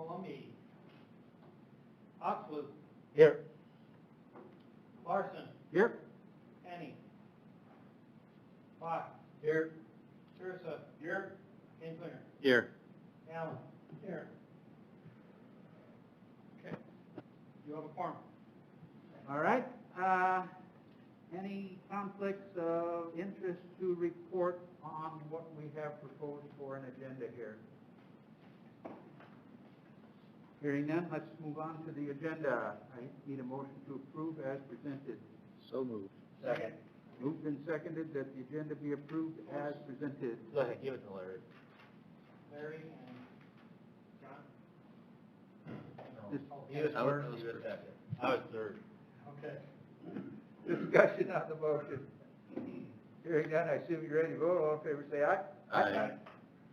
Columbia. Oxwood. Here. Larson. Here. Henny. Fox. Here. Tursa. Here. Kinslinger. Here. Allen. Here. Okay. You have a quorum. All right. Any conflicts of interest to report on what we have proposed for an agenda here? Hearing none, let's move on to the agenda. I need a motion to approve as presented. So moved. Second. Moved and seconded that the agenda be approved as presented. Go ahead, give it to Larry. Larry and John. Dis- He was first, he was second. I was third. Okay. Discussion on the motion. Hearing none, I assume you're ready to vote. All in favor, say aye. Aye.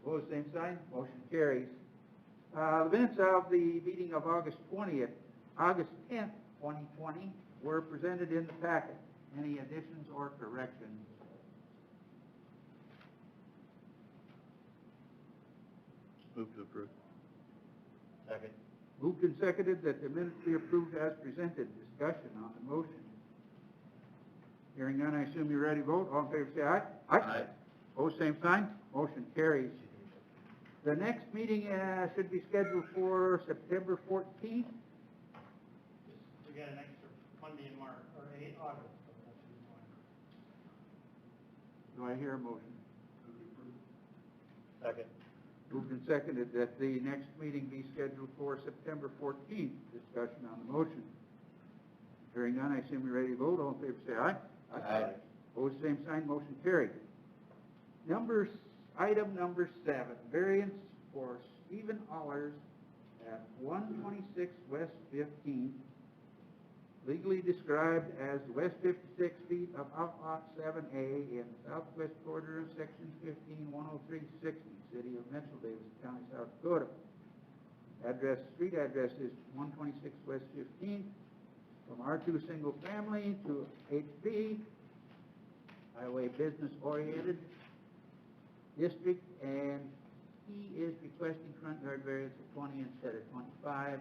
Opposed, same sign. Motion carries. The minutes of the meeting of August 20th, August 10th, 2020 were presented in the packet. Any additions or corrections? Move to approve. Second. Moved and seconded that the minutes be approved as presented. Discussion on the motion. Hearing none, I assume you're ready to vote. All in favor, say aye. Aye. Opposed, same sign. Motion carries. The next meeting should be scheduled for September 14th. We got an extra Monday in March, or August. So that should be fine. Do I hear a motion? Second. Moved and seconded that the next meeting be scheduled for September 14th. Discussion on the motion. Hearing none, I assume you're ready to vote. All in favor, say aye. Aye. Opposed, same sign. Motion carried. Item number 7, variance for Stephen Allers at 126 West 15th, legally described as the west 56 feet of Outlot 7A in southwest quarter of Section 15-10360, City of Mitchell, Davis County, South Dakota. Street address is 126 West 15th, from R2 single family to HP, highway business oriented district, and he is requesting front yard variance of 20 instead of 25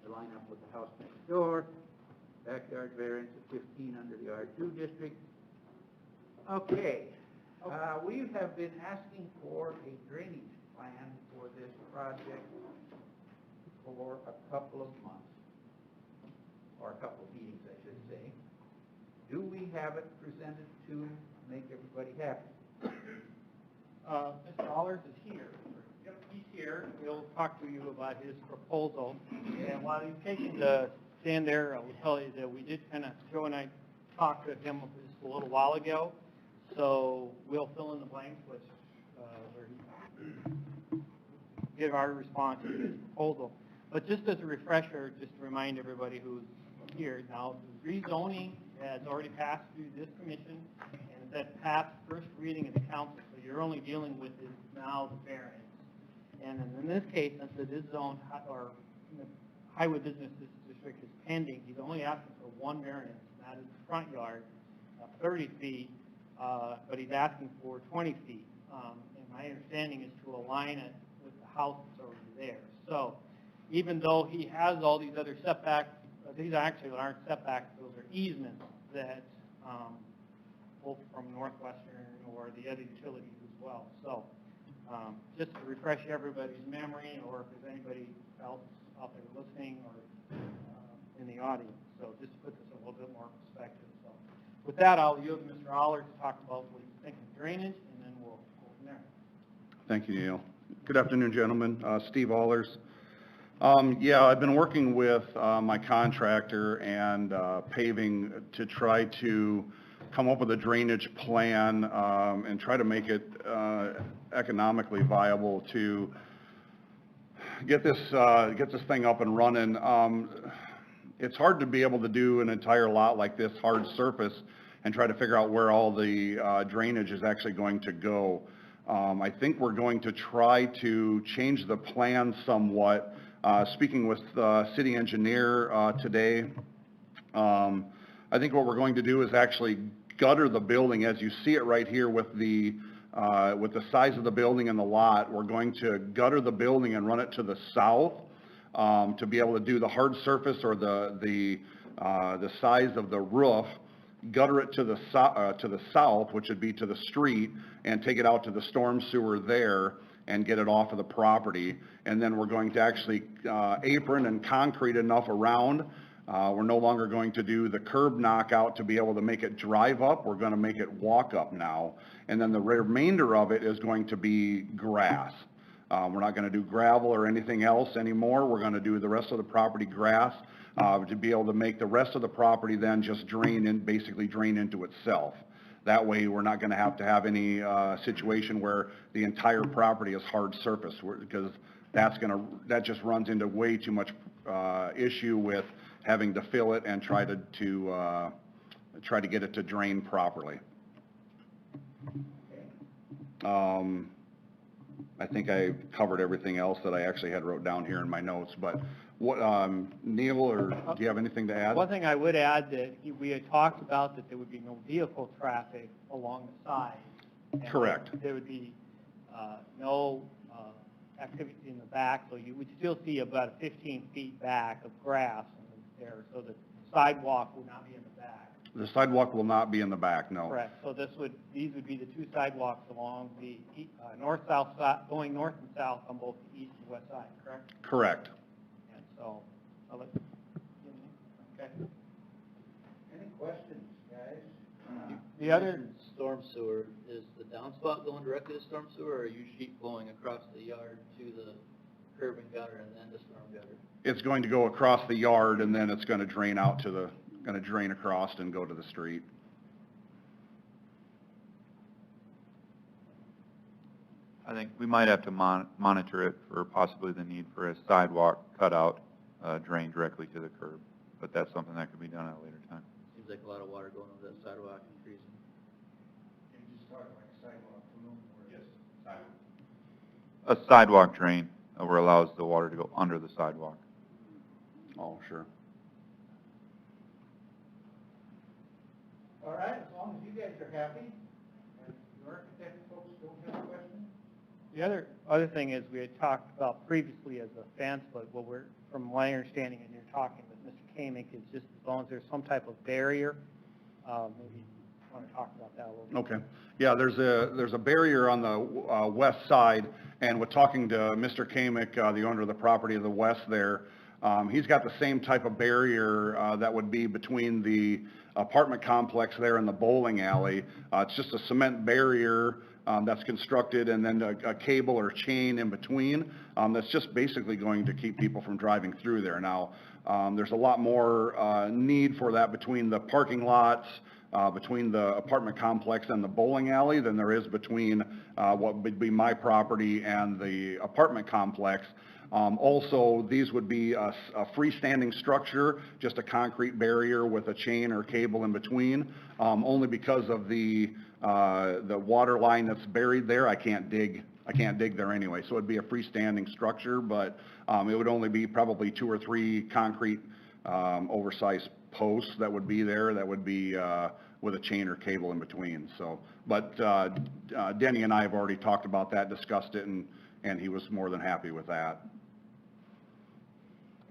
to line up with the house next door. Backyard variance of 15 under the R2 district. Okay, we have been asking for a drainage plan for this project for a couple of months, or a couple of meetings, I should say. Do we have it presented to make everybody happy? Mr. Allers is here. Yep, he's here. He'll talk to you about his proposal. And while he's taking the stand there, I will tell you that we did kind of, Joe and I talked to him just a little while ago. So we'll fill in the blanks, which, where he give our response to his proposal. But just as a refresher, just to remind everybody who's here now, the rezoning has already passed through this commission, and that passed first reading of the council. So you're only dealing with is now the variance. And in this case, since it is zoned, or the highway business district is pending, he's only asking for one variance, and that is the front yard, 30 feet, but he's asking for 20 feet. And my understanding is to align it with the house that's already there. So even though he has all these other setbacks, these actually aren't setbacks, those are easements that both from Northwestern or the other utilities as well. So just to refresh everybody's memory, or if there's anybody else out there listening or in the audience. So just to put this in a little bit more perspective. So with that, I'll yield to Mr. Allers to talk about what he's thinking of drainage, and then we'll go from there. Thank you, Neil. Good afternoon, gentlemen. Steve Allers. Yeah, I've been working with my contractor and paving to try to come up with a drainage plan and try to make it economically viable to get this thing up and running. It's hard to be able to do an entire lot like this, hard surface, and try to figure out where all the drainage is actually going to go. I think we're going to try to change the plan somewhat. Speaking with the city engineer today, I think what we're going to do is actually gutter the building as you see it right here with the size of the building and the lot. We're going to gutter the building and run it to the south to be able to do the hard surface or the size of the roof, gutter it to the south, which would be to the street, and take it out to the storm sewer there and get it off of the property. And then we're going to actually apron and concrete enough around. We're no longer going to do the curb knockout to be able to make it drive up. We're going to make it walk up now. And then the remainder of it is going to be grass. We're not going to do gravel or anything else anymore. We're going to do the rest of the property grass to be able to make the rest of the property then just drain and basically drain into itself. That way, we're not going to have any situation where the entire property is hard surface, because that just runs into way too much issue with having to fill it and try to get it to drain properly. I think I covered everything else that I actually had wrote down here in my notes, but what, Neil, or do you have anything to add? One thing I would add that we had talked about that there would be no vehicle traffic along the side. And Correct. There would be no activity in the back, so you would still see about 15 feet back of grass there, so the sidewalk would not be in the back. The sidewalk will not be in the back, no. Correct. So these would be the two sidewalks along the north-south side, going north and south on both the east and west side, correct? Correct. And so, okay. Any questions, guys? The other, Storm sewer, is the downspout going directly to storm sewer, or are you sheet flowing across the yard to the curb and gutter and then to storm gutter? It's going to go across the yard, and then it's going to drain out to the, going to drain across and go to the street. I think we might have to monitor it for possibly the need for a sidewalk cutout, drain directly to the curb, but that's something that could be done at a later time. Seems like a lot of water going over that sidewalk and freezing. A sidewalk drain where it allows the water to go under the sidewalk. Oh, sure. All right, as long as you guys are happy, and the architect folks don't have questions? the other thing is, we had talked about previously as a fence, but what we're, from my understanding, and you're talking with Mr. Kamick, is just as long as there's some type of barrier, maybe you want to talk about that a little bit. Okay. Yeah, there's a barrier on the west side, and with talking to Mr. Kamick, the owner of the property to the west there, he's got the same type of barrier that would be between the apartment complex there and the bowling alley. It's just a cement barrier that's constructed, and then a cable or chain in between that's just basically going to keep people from driving through there. Now, there's a lot more need for that between the parking lots, between the apartment complex and the bowling alley than there is between what would be my property and the apartment complex. Also, these would be a freestanding structure, just a concrete barrier with a chain or cable in between. Only because of the water line that's buried there, I can't dig there anyway. So it'd be a freestanding structure, but it would only be probably 2 or 3 concrete oversized posts that would be there. That would be with a chain or cable in between. So, but Denny and I have already talked about that, discussed it, and he was more than happy with that.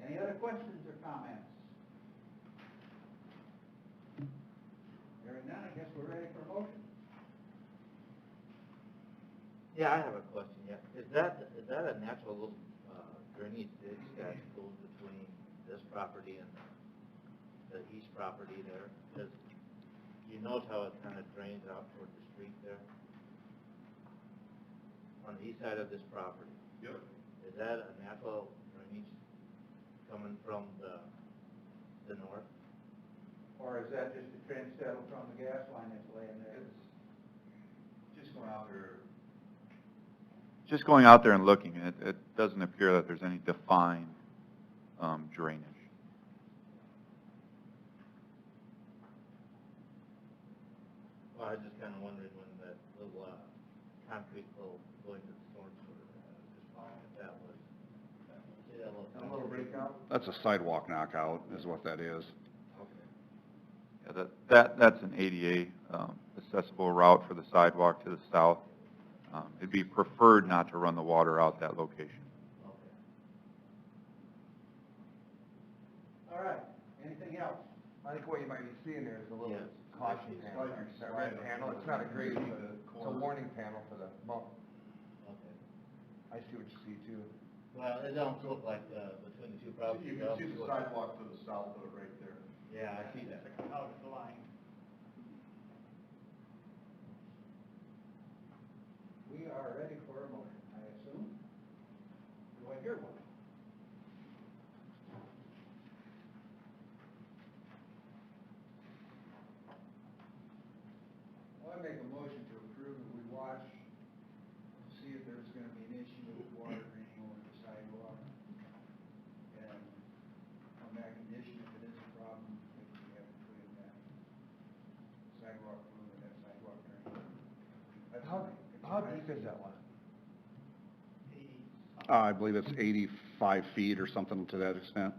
Any other questions or comments? Hearing none, I guess we're ready for a motion. Yeah, I have a question, yeah. Is that a natural drainage ditch that goes between this property and the east property there? Because you notice how it kind of drains out toward the street there? On the east side of this property? Yep. Is that a natural drainage coming from the north? Or is that just a trend settle from the gas line that's laying there? Just going out there. Just going out there and looking, it doesn't appear that there's any defined drainage. Well, I was just kind of wondering when that little concrete flow going to the storm sewer, just wondering if that was, A little breakout? That's a sidewalk knockout, is what that is. Okay. Yeah, that's an ADA accessible route for the sidewalk to the south. It'd be preferred not to run the water out that location. Okay. I think what you might be seeing there is a little Yes. caution panel, there. That red panel, it's not a grade, but it's a warning panel for the bump. Okay. I see what you see too. Well, it don't look like, between the two properties. You can see the sidewalk to the south of it right there. Yeah, I see that. Out of the line. We are ready for a motion, I assume. Do I hear one? Well, I make a motion to approve that we watch to see if there's gonna be an issue with water draining over the sidewalk. And on that condition, if it is a problem, maybe we have to put in that sidewalk room or that sidewalk drain. That's How deep is that one? I believe it's 85 feet or something to that extent.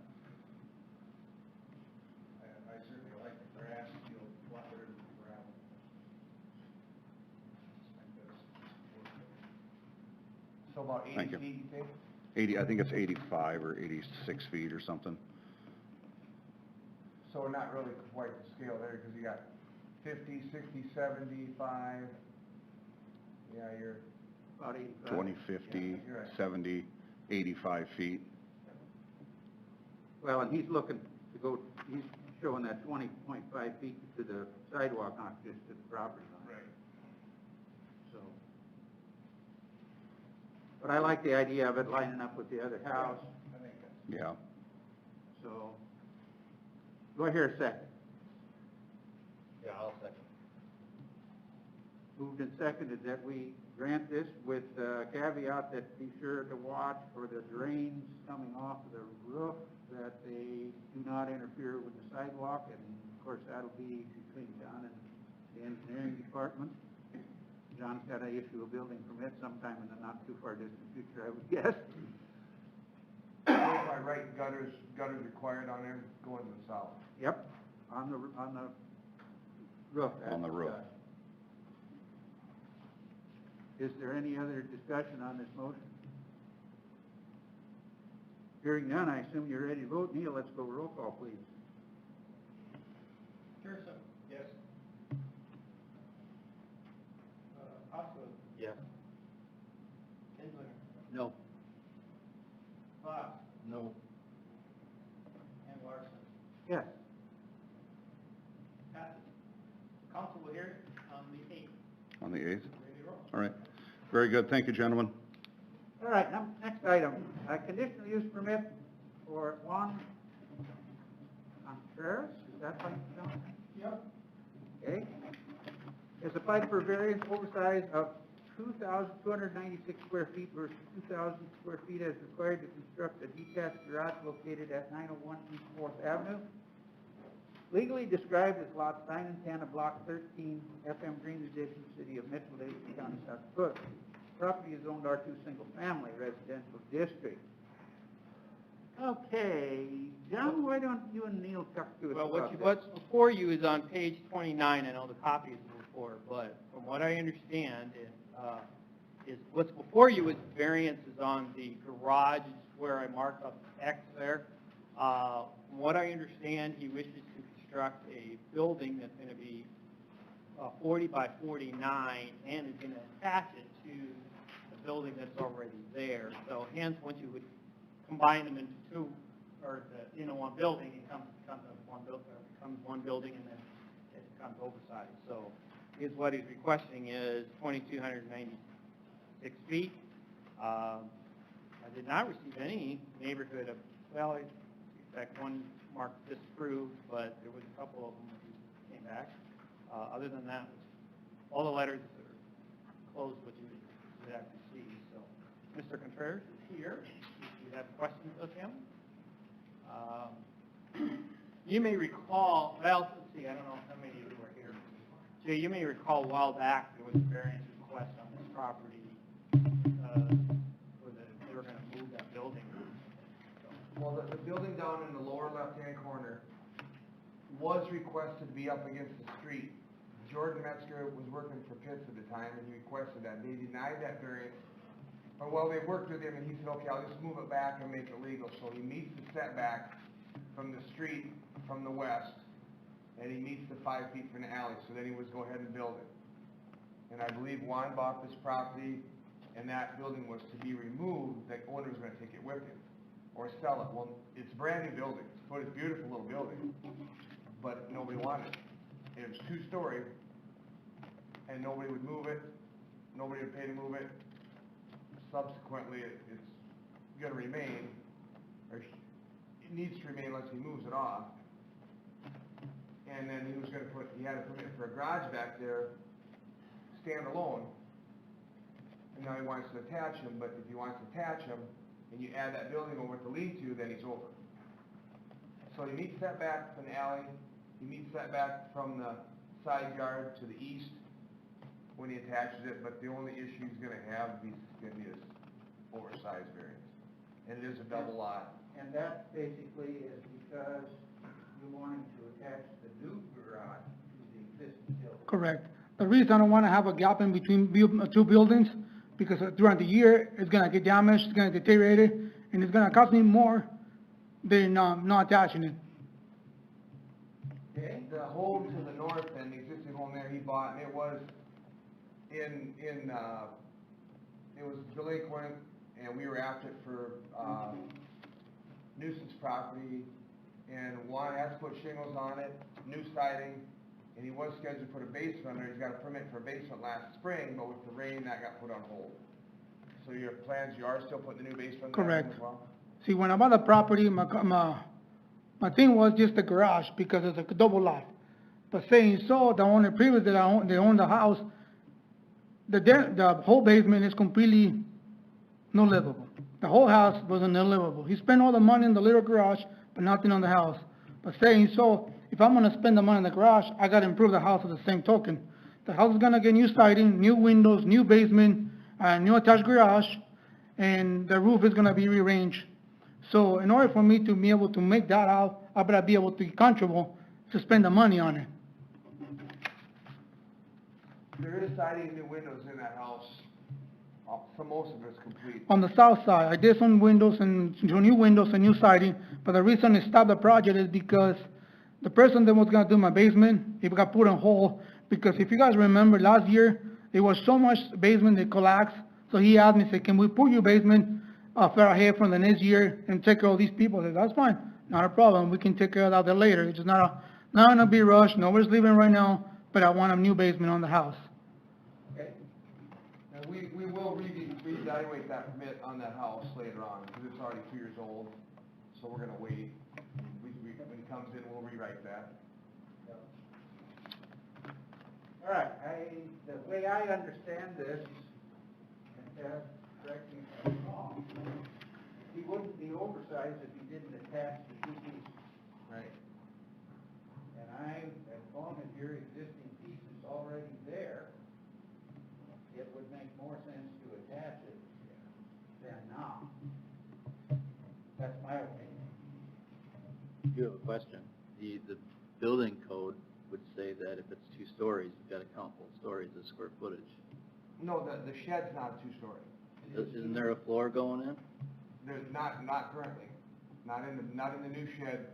I certainly like the grass field a lot better than the gravel. So about 80 Thank you. feet, you think? 80, I think it's 85 or 86 feet or something. So we're not really quite the scale there, because you got 50, 60, 75. Yeah, you're About 85. 20, 50, Yeah, you're right. 70, 85 feet. Well, and he's looking to go, he's showing that 20.5 feet to the sidewalk, not just to the property line. Right. So. But I like the idea of it lining up with the other house, I think that's. Yeah. so. Do I hear a second? Yeah, I'll second. Moved and seconded that we grant this with caveat that be sure to watch for the drains coming off of the roof, that they do not interfere with the sidewalk, and of course, that'll be between John and the engineering department. John's got to issue a building permit sometime in the not too far distant future, I would guess. If I write gutters required on there, going to the south. Yep, on the roof. On the roof. Is there any other discussion on this motion? Hearing none, I assume you're ready to vote. Neil, let's go roll call, please. Pearson. Yes. Osgood. Yes. Kinsler. No. Fox. No. And Larson. Yes. Passes. Council will hear it on the 8th. On the 8th? Ready to roll. All right. Very good. Thank you, gentlemen. All right, now, next item, conditional use permit for Juan Contreras, is that how you pronounce it? Yep. Okay. Has applied for variance oversize of 2,296 square feet versus 2,000 square feet as required to construct a detached garage located at 901 East 4th Avenue. Legally described as lots 9 and 10 of Block 13, FM Green Edition, City of Midfield, County, South Dakota. Property is owned R2 Single Family Residential District. Okay, John, why don't you and Neil talk to us Well, about this? what's before you is on page 29. I know the copy is before, but from what I understand, is what's before you is variances on the garage, where I marked up X there. From what I understand, he wishes to construct a building that's going to be 40 by 49 and is going to attach it to the building that's already there. So hence, once you would combine them into two, or one building, it becomes one building, and then it becomes oversized. So what he's requesting is 2,296 feet. I did not receive any neighborhood of, well, in fact, one marked disapproved, but there was a couple of them that came back. Other than that, all the letters are closed, what you would have to see. So Mr. Contreras is here. If you have questions of him. You may recall, well, let's see, I don't know how many of you were here. Jay, you may recall a while back there was a variance request on this property where they were going to move that building. Well, the building down in the lower left-hand corner was requested to be up against the street. Jordan Metzger was working for Pitts at the time, and he requested that. They denied that variance. But, well, they worked with him, and he said, okay, I'll just move it back and make it legal. So he meets the setback from the street from the west, and he meets the 5 feet from the alley, so then he was go ahead and build it. And I believe Juan bought this property, and that building was to be removed, the owner was gonna take it with him, or sell it. Well, it's a brand new building, it's a beautiful little building, but nobody wanted it. It was 2-story, and nobody would move it, nobody would pay to move it. Subsequently, it's gonna remain, or it needs to remain unless he moves it off. And then he had a permit for a garage back there, standalone. And now he wants to attach them, but if he wants to attach them, and you add that building over to lean-to, then he's over. So he meets setback from the alley, he meets setback from the side yard to the east when he attaches it, but the only issue he's gonna have is gonna be this oversized variance. And it is a double lot. And that basically is because you're wanting to attach the new garage to the existing building. Correct. The reason I don't want to have a gap in between two buildings, because throughout the year, it's gonna get damaged, it's gonna deteriorate it, and it's gonna cost me more than not attaching it. Okay? The home to the north and the existing home there he bought, and it was it was delinquent, and we were after it for, nuisance property, and Juan has to put shingles on it, new siding, and he was scheduled to put a basement under, he's got a permit for a basement last spring, but with the rain, that got put on hold. So your plans, you are still putting the new basement in Correct. as well? See, when I bought the property, my thing was just the garage, because it's a double lot. But saying so, the owner previous that they owned the house, the whole basement is completely not livable. The whole house was unlivable. He spent all the money in the little garage, but nothing on the house. But saying so, if I'm gonna spend the money in the garage, I gotta improve the house at the same token. The house is gonna get new siding, new windows, new basement, new attached garage, and the roof is gonna be rearranged. So in order for me to be able to make that out, I better be able to be comfortable to spend the money on it. There is siding and new windows in that house, so most of it's complete. On the south side, I did some windows and some new windows and new siding, but the reason I stopped the project is because the person that was gonna do my basement, it got put on hold, because if you guys remember last year, there was so much basement that collapsed, so he asked me, said, can we put your basement far ahead from the next year and take care of these people? I said, that's fine, not a problem, we can take care of that later, it's just not gonna be rushed, nobody's leaving right now, but I want a new basement on the house. Okay? And we will reevaluate that permit on that house later on, because it's already 2 years old, so we're gonna wait. When he comes in, we'll rewrite that. All right, the way I understand this, and correct me if I'm wrong, he wouldn't be oversized if he didn't attach the two pieces. Right. And as long as your existing piece is already there, it would make more sense to attach it than not. That's my opinion. You have a question. The building code would say that if it's 2 stories, you've got to count both stories as square footage. No, the shed's not a 2-story. Isn't there a floor going in? There's not currently, not in the new shed,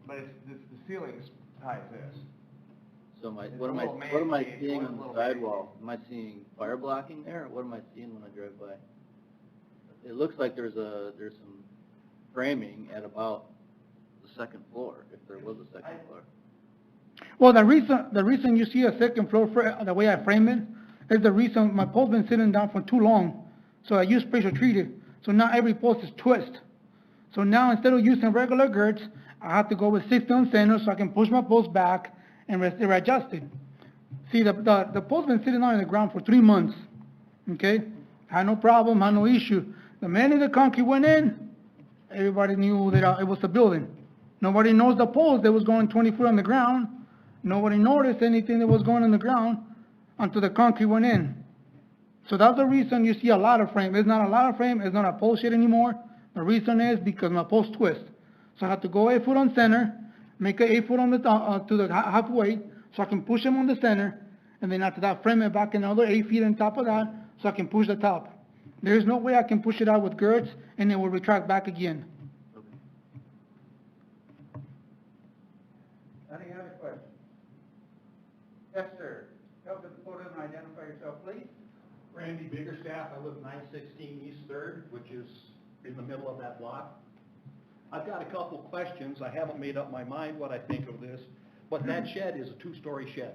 but the ceiling's tied to this. So It's what a am I little man-made, seeing one on the little sidewall? Am I seeing fire blocking there, or what am I seeing when I drive by? It looks like there's some framing at about the 2nd floor, if there was a 2nd floor. Well, the reason you see a second floor, the way I frame it, is the reason my post been sitting down for too long. So I use pressure treated. So now every post is twist. So now instead of using regular girts, I have to go with 60 on center so I can push my post back and readjust it. See, the post been sitting on the ground for 3 months. Okay? Had no problem, had no issue. The minute the concrete went in, everybody knew that it was a building. Nobody knows the post that was going 20 feet on the ground. Nobody noticed anything that was going on the ground until the concrete went in. So that's the reason you see a lot of frame. It's not a lot of frame, it's not a post shit anymore. The reason is because my post twist. So I have to go 8 foot on center, make an 8 foot on the to the halfway, so I can push them on the center, and then after that frame it back another 8 feet on top of that, so I can push the top. There is no way I can push it out with girts and it will retract back again. Any other questions? Randy Biggerstaff. I live 916 East Third, which is in the middle of that block. I've got a couple questions. I haven't made up my mind what I think of this, but that shed is a two-story shed.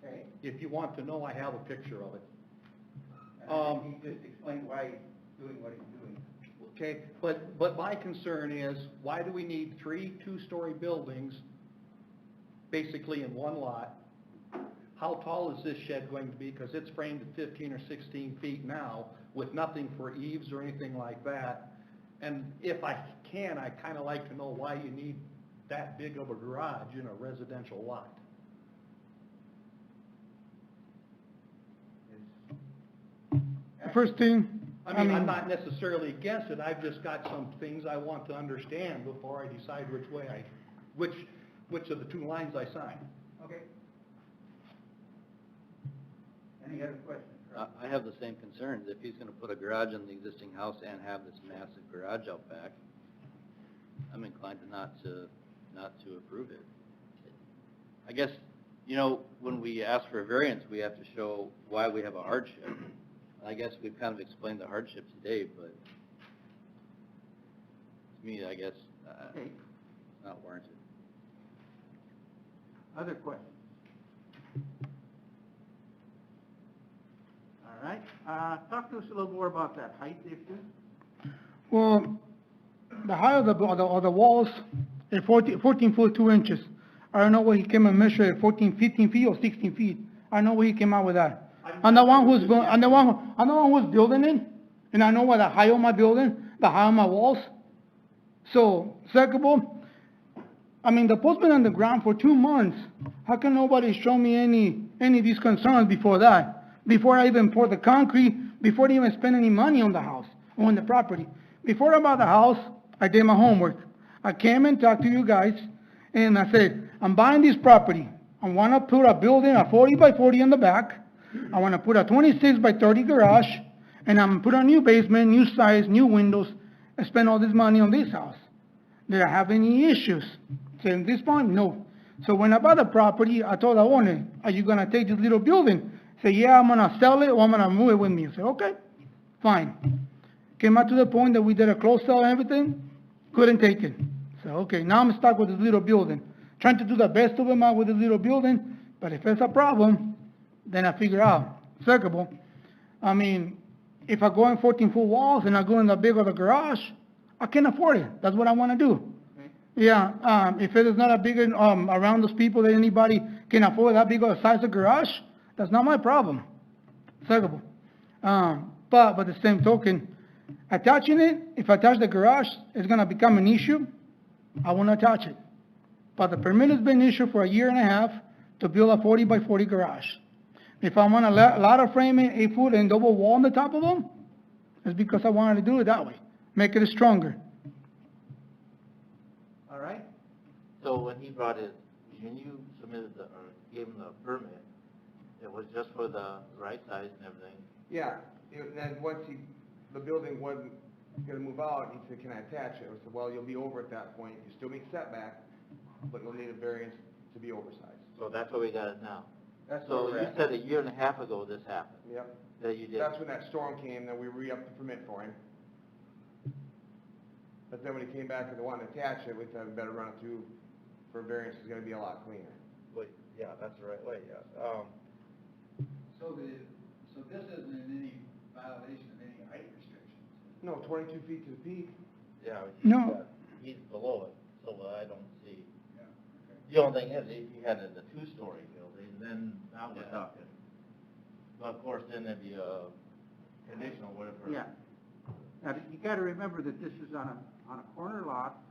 Okay, If you want to know, I have a picture of it. and he just explained why he's doing what he's doing. Okay, but my concern is, why do we need three two-story buildings basically in one lot? How tall is this shed going to be? Because it's framed at 15 or 16 feet now with nothing for eaves or anything like that. And if I can, I'd kind of like to know why you need that big of a garage in a residential lot. First thing, I mean, I'm not necessarily against it, I've just got some things I want to understand before I decide which of the two lines I sign. Okay. Any other questions? I have the same concerns. If he's gonna put a garage in the existing house and have this massive garage out back, I'm inclined to not to approve it. I guess, you know, when we ask for a variance, we have to show why we have a hardship. I guess we've kind of explained the hardship today, but to me, I guess, Okay. it's not warranted. Other questions? All right, talk to us a little more about that height issue. well, the height of the walls is 14 foot 2 inches. I don't know what he came and measured, 15 feet or 16 feet. I don't know where he came out with that. I'm the one who's building it, and I know what the height of my building, the height of my walls. So, second of all, I mean, the post been on the ground for 2 months. How can nobody show me any of these concerns before that? Before I even pour the concrete, before they even spend any money on the house, or on the property. Before I bought the house, I did my homework. I came and talked to you guys, and I said, I'm buying this property. I want to put a building, a 40 by 40 in the back. I want to put a 26 by 30 garage, and I'm going to put a new basement, new size, new windows, and spend all this money on this house. Did I have any issues? So at this point, no. So when I bought the property, I told the owner, are you going to take this little building? Say, yeah, I'm going to sell it, or I'm going to move it with me. I said, okay, fine. Came out to the point that we did a close sale and everything, couldn't take it. So, okay, now I'm stuck with this little building. Trying to do the best of it out with this little building, but if it's a problem, then I figure out. Second, I mean, if I go in 14-foot walls and I go in the big of a garage, I can't afford it. That's what I want to do. Okay. Yeah, if it is not a big, around those people that anybody can afford that big of a size of garage, that's not my problem. Second, but by the same token, attaching it, if I attach the garage, it's going to become an issue. I won't attach it. But the permit has been issued for 1.5 years to build a 40 by 40 garage. If I want a ladder frame, 8 foot and double wall on the top of them, it's because I wanted to do it that way, make it stronger. All right, So when he brought it, when you submitted or gave him the permit, it was just for the right size and everything? Yeah, then once the building wasn't gonna move out, he said, can I attach it? I said, well, you'll be over at that point, you still meet setback, but you'll need a variance to be oversized. So that's why we got it now. that's So where we're you at. said 1.5 years ago this happened, Yep. that you did? That's when that storm came, then we re-upped the permit for him. But then when he came back and wanted to attach it, we thought we better run it through for variance, it's gonna be a lot cleaner. Wait, yeah, that's the right way, yes. So this isn't in any violation of any height restrictions? No, 22 feet to the peak. Yeah. No. He's below it, so I don't see. Yeah, okay. The only thing is, if you had a two-story building, then now we're talking. But of course, then it'd be a conditional, whatever. Yeah. Now, you gotta remember that this is on a corner lot.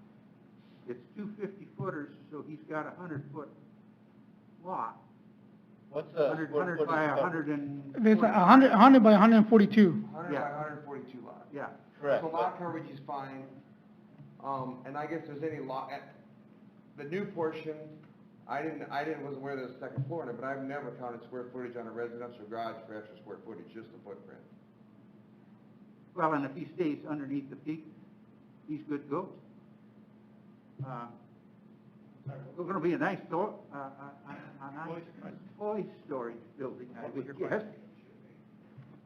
It's 2 50-footers, so he's got a 100-foot lot. What's the 100 square 100 footage by cover? 100 and... It's 100 by 142. 100 Yeah. by 142 lot. Yeah. Correct. So lot coverage is fine, and I guess there's any lot, the new portion, wasn't aware there's a second floor in it, but I've never counted square footage on a residential garage for extra square footage, just the footprint. Well, and if he stays underneath the peak, he's good to go. It's gonna be a nice toy storage building, I would guess.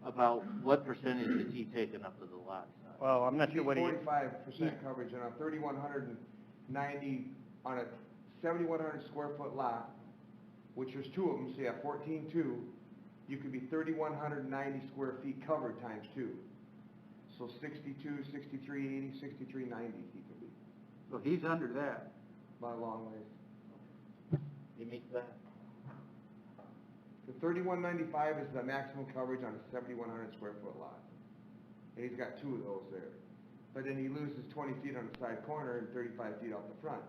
About what percentage is he taking up of the lot size? Well, I'm not sure what he, 45% coverage on a 3,190, on a 7,100 square foot lot, which there's two of them, so you have 14.2, you could be 3,190 square feet covered times two. So 62, 6380, 6390 he could be, So he's under that. by a long ways. You meet that? The 3195 is the maximum coverage on a 7,100 square foot lot. And he's got two of those there. But then he loses 20 feet on the side corner and 35 feet out the front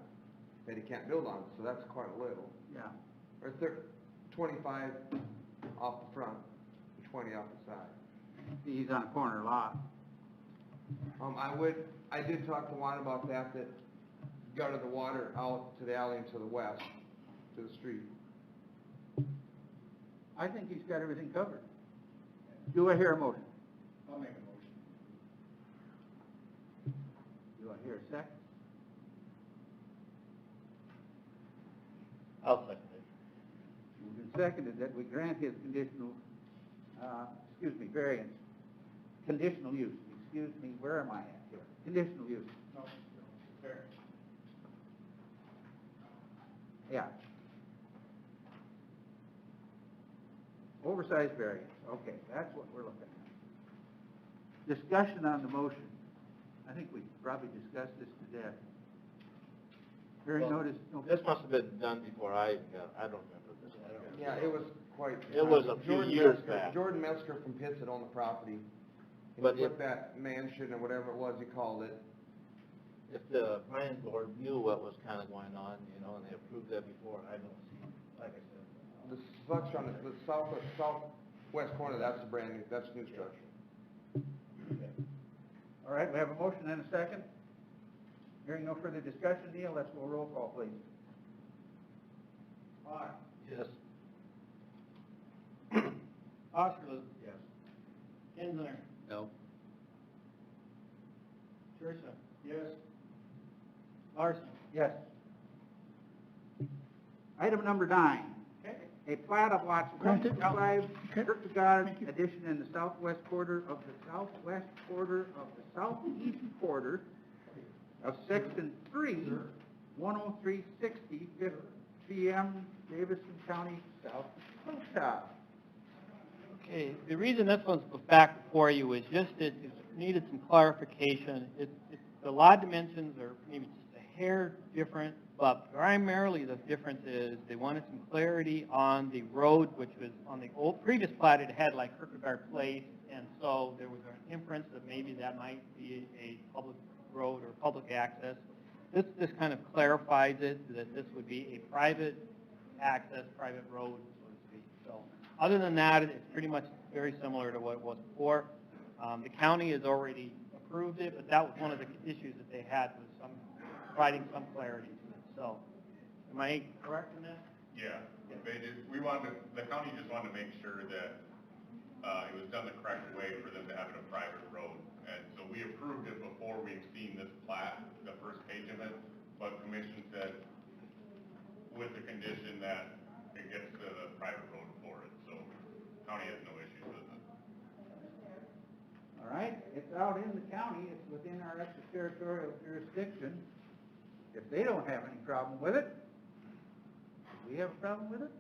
that he can't build on, so that's quite a little. Yeah. Or 25 off the front, and 20 off the side. He's on a corner lot. I did talk to Juan about that gutted the water out to the alley and to the west, to the street. I think he's got everything covered. Do I hear a motion? I'll make a motion. Do I hear a second? I'll second it. Moved and seconded that we grant his conditional, variance. Conditional use, where am I at here? Conditional use. No, fair. Yeah. Oversized variance, okay, that's what we're looking at. Discussion on the motion. I think we probably discussed this to death. Hearing Well, notice, no. This must have been done before I don't remember this. Yeah, it was quite. It was a few years back. Jordan Metzger from Pitts had owned the property. And But he if- put that mansion or whatever it was he called it. If the planning board knew what was kind of going on, and they approved that before, I don't see, like I said. The structure on the southwest corner, that's a brand new, that's new structure. All right, we have a motion and a second. Hearing no further discussion, Neil, let's go roll call, please. Aye. Yes. Oscar, Yes. Kinsler, No? Teresa. Yes. Larson. Yes. Item number 9. Okay. A plat of lots Granted. 125, Okay. Kierkegaard Thank you. addition in the southwest quarter of the southeast quarter of section 3, 10360, 5th PM, Davidson County, South Dakota. Okay, the reason this one's back before you is just it needed some clarification. The lot dimensions are maybe just a hair different, but primarily the difference is they wanted some clarity on the road, which was on the old previous plat, it had like Kierkegaard Place, and so there was an inference that maybe that might be a public road or public access. This kind of clarifies it, that this would be a private access, private road, so to speak. So other than that, it's pretty much very similar to what it was before. The county has already approved it, but that was one of the issues that they had, was providing some clarity to it. So, am I correct in that? Yeah, the county just wanted to make sure that it was done the correct way for them to have it a private road. And so we approved it before we've seen this plat, the first page of it, but commission said with the condition that it gets to the private road for it, so county has no issues with it. All right, it's out in the county, it's within our extraterritorial jurisdiction. If they don't have any problem with it, do we have a problem with it?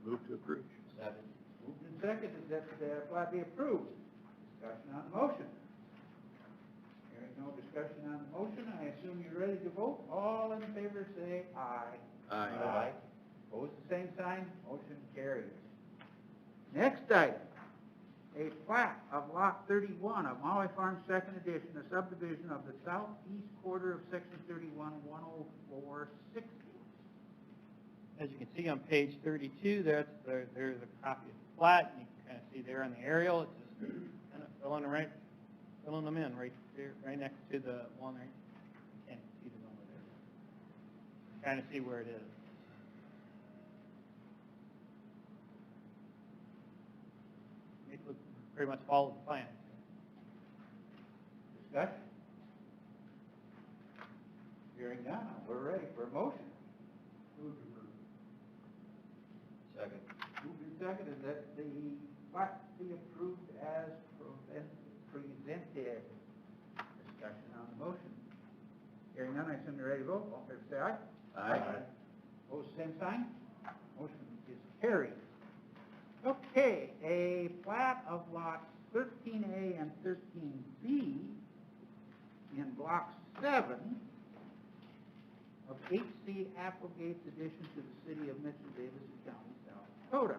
Move to approve. Second. Moved and seconded that the plat be approved. Discussion on the motion. Hearing no discussion on the motion, I assume you're ready to vote. All in favor say aye. Aye. Opposed, the same sign, motion carries. Next item, a plat of lot 31 of Maui Farm Second Edition, a subdivision of the southeast quarter of section 31, 10460. As you can see on page 32, there's a copy of the plat. You can kind of see there on the aerial, it's just kind of filling them in right there, right next to the one right. You can't see the number there. Kind of see where it is. It looks pretty much follows the plan. Discussion? Hearing none, we're ready for a motion. Second. Moved and seconded that the plat be approved as presented. Discussion on the motion. Hearing none, I assume you're ready to vote. All in favor, say aye. Aye. Opposed, same sign. Motion is carried. Okay, a plat of lots 13A and 13B in Block 7 of H.C. Applegate's addition to the city of Mitchell, Davis County, South Dakota.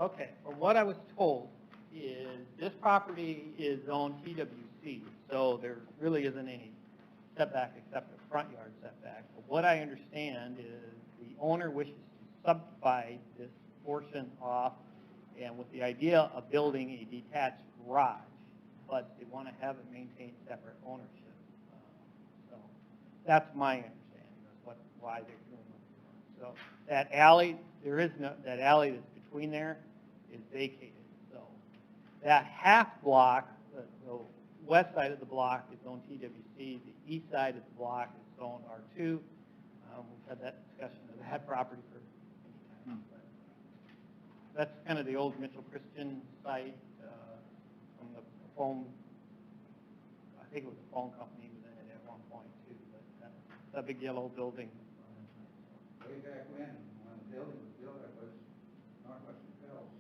Okay, from what I was told, is this property is zoned TWC, so there really isn't any setback except a front yard setback. But what I understand is the owner wishes to subdivide this portion off, and with the idea of building a detached garage, but they want to have it maintain separate ownership. So that's my understanding of why they're doing what they're doing. So that alley, that alley that's between there is vacated. So that half block, the west side of the block is zoned TWC, the east side of the block is zoned R2. We've had that discussion of that property for many times. But that's kind of the old Mitchell Christian site from the phone, I think it was a phone company within it at one point too, but that big yellow building. Way back when the building was built, it was Northwestern Fells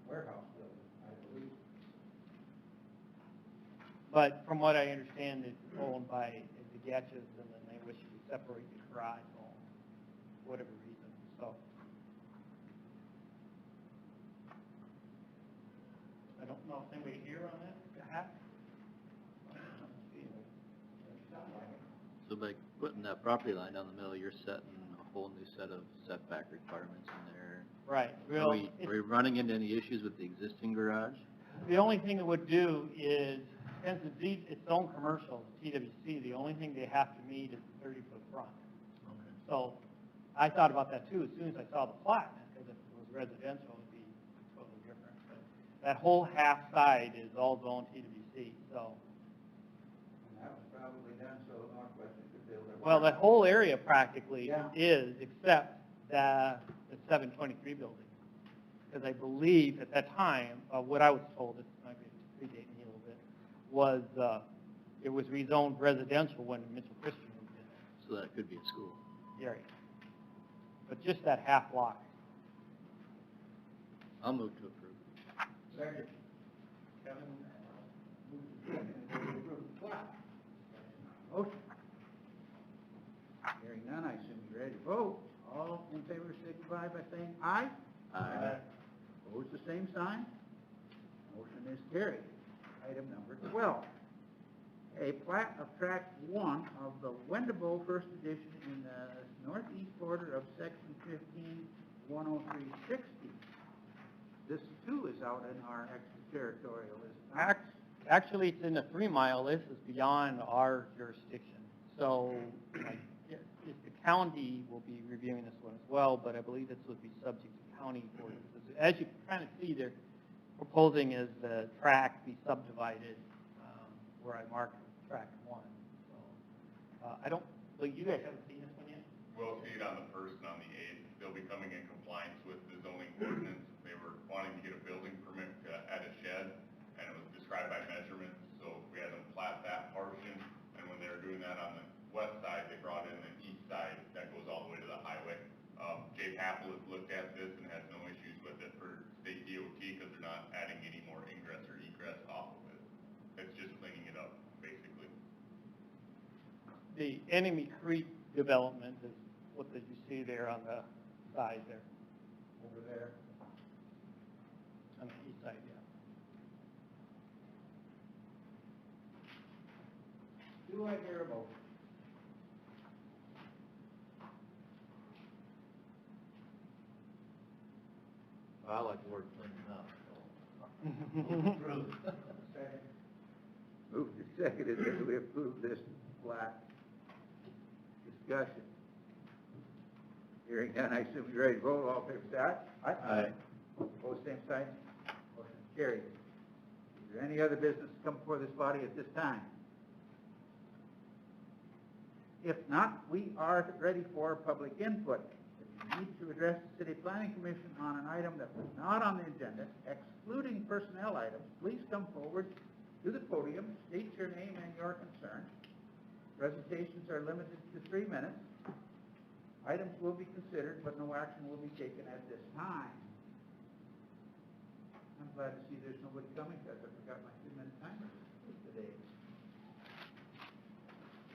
warehouse building, I believe. But from what I understand, it's owned by the Gatches, and then they wish to separate the garage home, for whatever reason, so. I don't know if anybody here on that, perhaps? So by putting that property line down the middle, you're setting a whole new set of setback requirements in there. Right. Are we running into any issues with the existing garage? The only thing it would do is, since it's its own commercial, TWC, the only thing they have to meet is the 30-foot front. Okay. So I thought about that too, as soon as I saw the plat, because if it was residential, it'd be totally different. But that whole half side is all zoned TWC, so. And that was probably done so Northwestern could build their. Well, that whole area practically Yeah. is, except the 723 building. Because I believe at that time, what I was told, this might be predating me a little bit, was it was rezoned residential when Mitchell Christian moved in there. So that could be a school. Yeah, right. But just that half block. I'll move to approve. Second. Kevin, moved to second, and we approve the plat. Motion. Hearing none, I assume you're ready to vote. All in favor signify by saying aye. Aye. Opposed, the same sign. Motion is carried. Item number 12. A plat of tract 1 of the Wendigo First Edition in the northeast border of section 15-10360. This too is out in our extraterritorial, is it not? Actually, it's in the 3-mile. This is beyond our jurisdiction. So the county will be reviewing this one as well, but I believe this would be subject to county ordinances. As you kind of see, they're proposing is the tract be subdivided where I marked tract 1. So I don't, well, you guys haven't seen this one yet? We'll see it on the 1st and on the 8th. They'll be coming in compliance with the zoning ordinance. They were wanting to get a building permit to add a shed, and it was described by measurements, so we had them plat that portion. And when they were doing that on the west side, they brought in the east side that goes all the way to the highway. Jay Pappel has looked at this and has no issues with it for state DOT because they're not adding any more ingress or egress off of it. It's just cleaning it up, basically. The Enemy Creek development is what did you see there on the side there? Over there. On the east side, yeah. Do I hear a motion? I like the word cleaning up. Second. Moved and seconded that we approve this plat. Discussion. Hearing none, I assume you're ready to vote. All in favor, say aye. Aye. Opposed, same sign. Motion carried. Is there any other business to come before this body at this time? If not, we are ready for public input. If you need to address the City Planning Commission on an item that was not on the agenda, excluding personnel items, please come forward to the podium, state your name and your concern. Presentations are limited to 3 minutes. Items will be considered, but no action will be taken at this time. I'm glad to see there's nobody coming because I forgot my 2-minute timer today.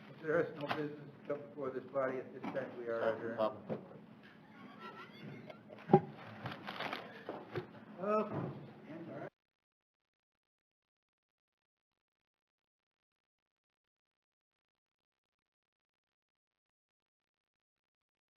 If there is no business to come before this body at this time, we are adjourned.